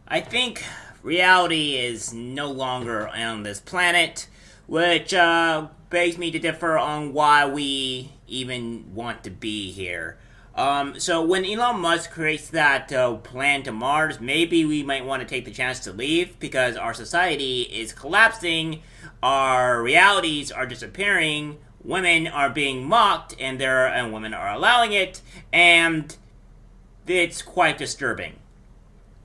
I think reality is no longer on this planet, which begs me to differ on why we even want to be here. So when Elon Musk creates that plan to Mars, maybe we might want to take the chance to leave because our society is collapsing, our realities are disappearing, women are being mocked, and women are allowing it, and it's quite disturbing.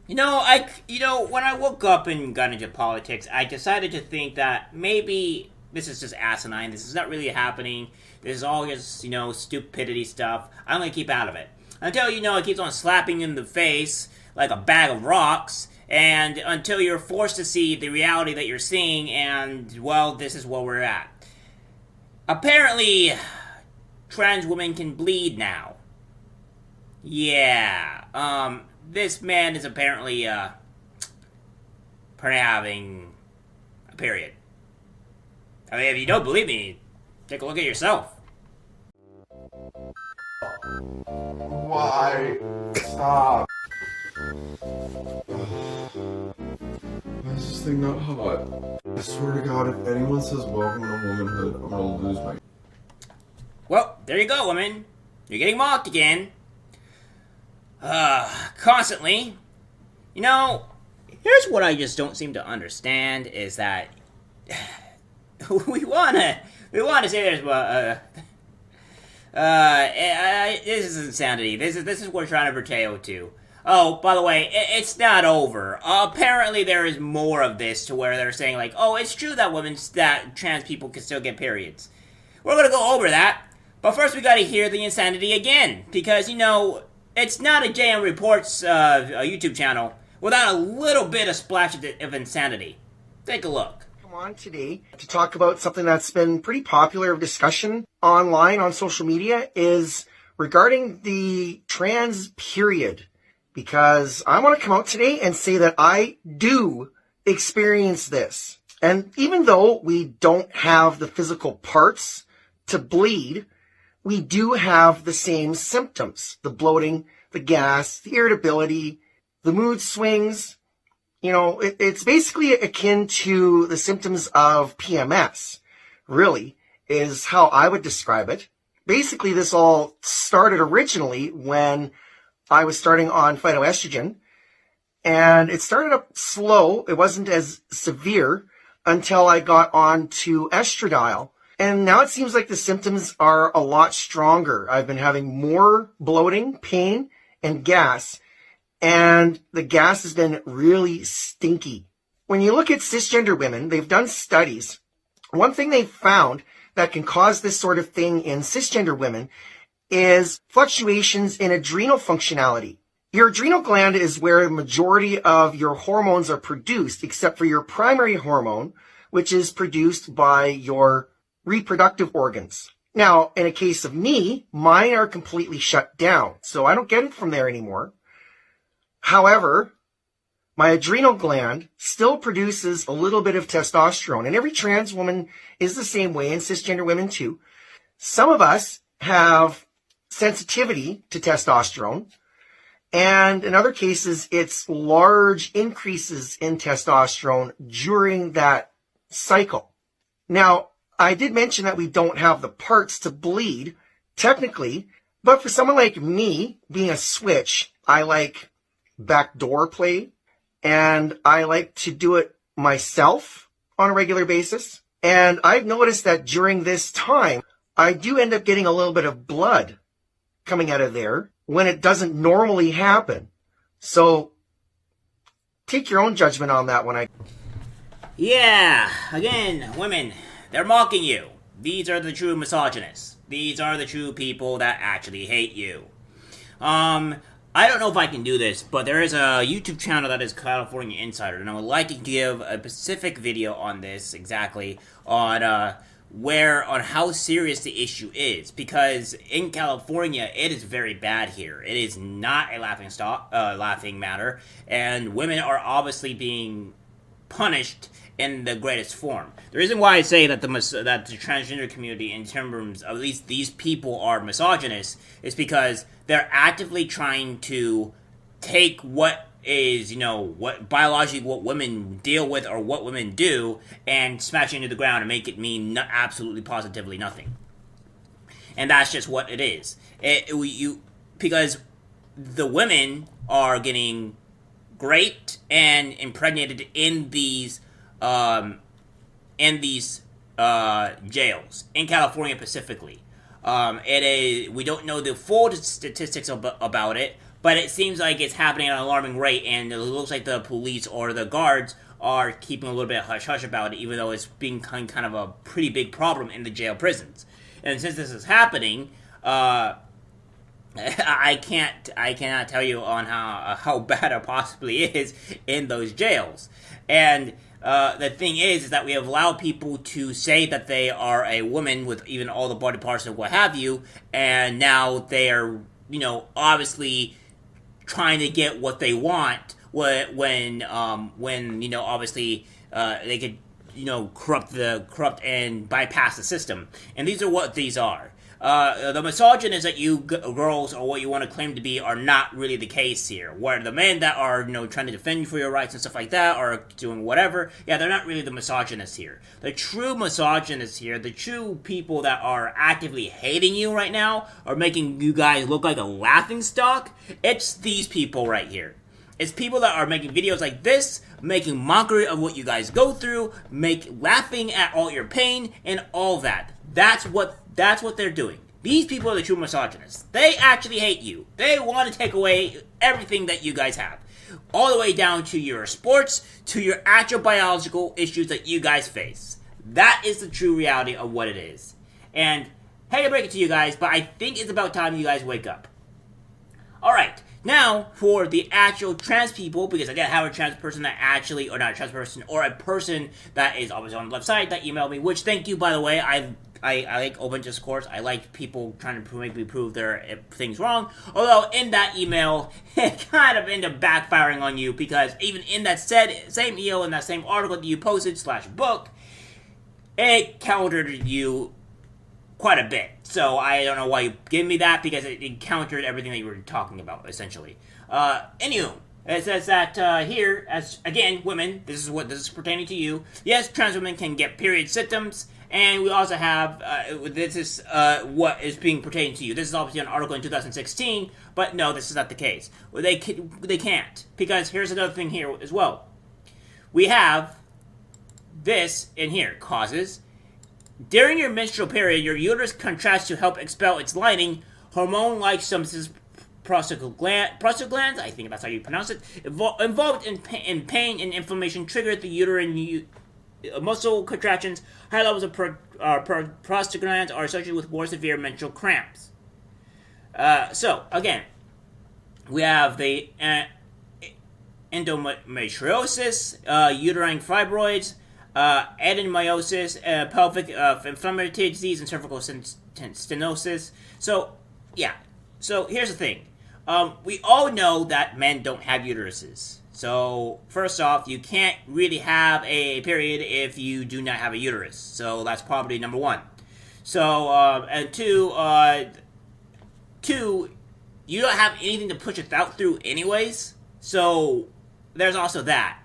When I woke up and got into politics, I decided to think that maybe this is just asinine. This is not really happening. This is all just, stupidity stuff. I'm gonna keep out of it. Until, it keeps on slapping you in the face like a bag of rocks, and until you're forced to see the reality that you're seeing, and, well, this is where we're at. Apparently, trans women can bleed now. Yeah, this man is apparently having a period. I mean, if you don't believe me, take a look at yourself. Why? Stop. Why is this thing not hot? I swear to God, if anyone says welcome to womanhood, I'm gonna lose my... Well, there you go, woman. You're getting mocked again. Constantly. Here's what I just don't seem to understand is that we wanna say this is insanity. This is what we're trying to portray to. Oh, by the way, it's not over. Apparently there is more of this to where they're saying like, oh, it's true that trans people can still get periods. We're gonna go over that, but first we gotta hear the insanity again, because, it's not a JM Reports a YouTube channel without a little bit of splash of insanity. Take a look. Come on today to talk about something that's been pretty popular of discussion online on social media is regarding the trans period. Because I want to come out today and say that I do experience this. And even though we don't have the physical parts to bleed, we do have the same symptoms. The bloating, the gas, the irritability, the mood swings. It's basically akin to the symptoms of PMS, really, is how I would describe it. Basically, this all started originally when I was starting on phytoestrogen, and it started up slow. It wasn't as severe until I got on to estradiol. And now it seems like the symptoms are a lot stronger. I've been having more bloating, pain, and gas. And the gas has been really stinky. When you look at cisgender women, they've done studies. One thing they've found that can cause this sort of thing in cisgender women is fluctuations in adrenal functionality. Your adrenal gland is where the majority of your hormones are produced, except for your primary hormone, which is produced by your reproductive organs. Now, in a case of me, mine are completely shut down, so I don't get it from there anymore. However, my adrenal gland still produces a little bit of testosterone, and every trans woman is the same way, and cisgender women too. Some of us have sensitivity to testosterone, and in other cases, it's large increases in testosterone during that cycle. Now, I did mention that we don't have the parts to bleed, technically, but for someone like me, being a switch, I like backdoor play, and I like to do it myself on a regular basis. And I've noticed that during this time, I do end up getting a little bit of blood coming out of there when it doesn't normally happen. So take your own judgment on that one. Yeah, again, women, they're mocking you. These are the true misogynists. These are the true people that actually hate you. I don't know if I can do this, but there is a YouTube channel that is California Insider, and I would like to give a specific video on this exactly, on how serious the issue is, because in California it is very bad here. It is not a laughing matter, and women are obviously being punished in the greatest form. The reason why I say that the transgender community, in terms of at least these people, are misogynists is because they're actively trying to take what is, what biologically what women deal with or what women do, and smash it into the ground and make it mean absolutely positively nothing. And that's just what it is. Because the women are getting raped and impregnated in these jails in California specifically. We don't know the full statistics about it, but it seems like it's happening at an alarming rate, and it looks like the police or the guards are keeping a little bit hush-hush about it, even though it's being kind of a pretty big problem in the jail prisons. And since this is happening, I cannot tell you on how bad it possibly is in those jails. And the thing is that we have allowed people to say that they are a woman with even all the body parts and what have you, and now they are, obviously trying to get what they want when obviously they could, corrupt and bypass the system. And these are what these are. The misogynists that you girls or what you want to claim to be are not really the case here. Where the men that are, trying to defend you for your rights and stuff like that are doing whatever, yeah, they're not really the misogynists here. The true misogynists here, the true people that are actively hating you right now, are making you guys look like a laughingstock, it's these people right here. It's people that are making videos like this, making mockery of what you guys go through, laughing at all your pain and all that. That's what they're doing. These people are the true misogynists. They actually hate you. They want to take away everything that you guys have. All the way down to your sports, to your actual biological issues that you guys face. That is the true reality of what it is. And, hate to break it to you guys, but I think it's about time you guys wake up. Alright, now for the actual trans people, because I have a trans person that actually, or not a trans person, or a person that is always on the left side that emailed me, which thank you, by the way. I like open discourse. I like people trying to make me prove their things wrong. Although in that email, it kind of ended up backfiring on you, because even in that same email, in that same article that you posted /book, it countered you quite a bit. So I don't know why you gave me that, because it countered everything that you were talking about, essentially. Anywho, it says that here, as again, women, this is pertaining to you. Yes, trans women can get period symptoms. And we also have, this is what is being pertaining to you. This is obviously an article in 2016, but no, this is not the case. They can't, because here's another thing here as well. We have this in here, causes. During your menstrual period, your uterus contracts to help expel its lining. Hormone-like substances, prostaglands, I think that's how you pronounce it, involved in pain and inflammation trigger the uterine muscle contractions. High levels of prostaglandins are associated with more severe menstrual cramps. So, again, we have the endometriosis, uterine fibroids, adenomyosis, pelvic inflammatory disease, and cervical stenosis. So, yeah. So, here's the thing. We all know that men don't have uteruses. So, first off, you can't really have a period if you do not have a uterus. So, that's probably number one. So, and two, you don't have anything to push it out through anyways. So, there's also that.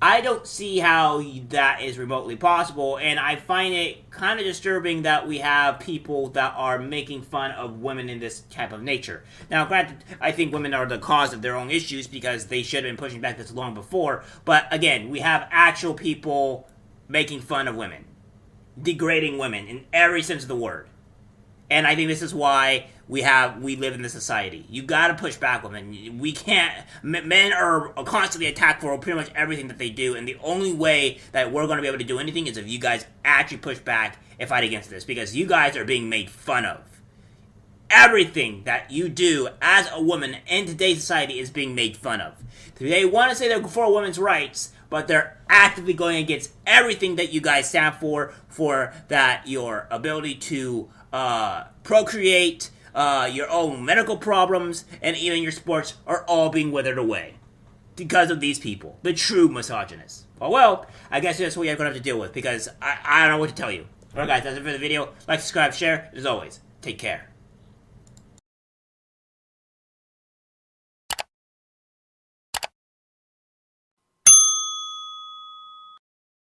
I don't see how that is remotely possible, and I find it kind of disturbing that we have people that are making fun of women in this type of nature. Now, granted, I think women are the cause of their own issues, because they should have been pushing back this long before, but again, we have actual people making fun of women, degrading women in every sense of the word. And I think this is why we live in this society. You gotta push back women. We can't, men are constantly attacked for pretty much everything that they do, and the only way that we're gonna be able to do anything is if you guys actually push back and fight against this, because you guys are being made fun of. Everything that you do as a woman in today's society is being made fun of. They want to say they're for women's rights, but they're actively going against everything that you guys stand for that your ability to procreate, your own medical problems, and even your sports are all being withered away because of these people, the true misogynists. Well, I guess that's what you're going to have to deal with, because I don't know what to tell you. Alright guys, that's it for the video. Like, subscribe, share. As always, take care.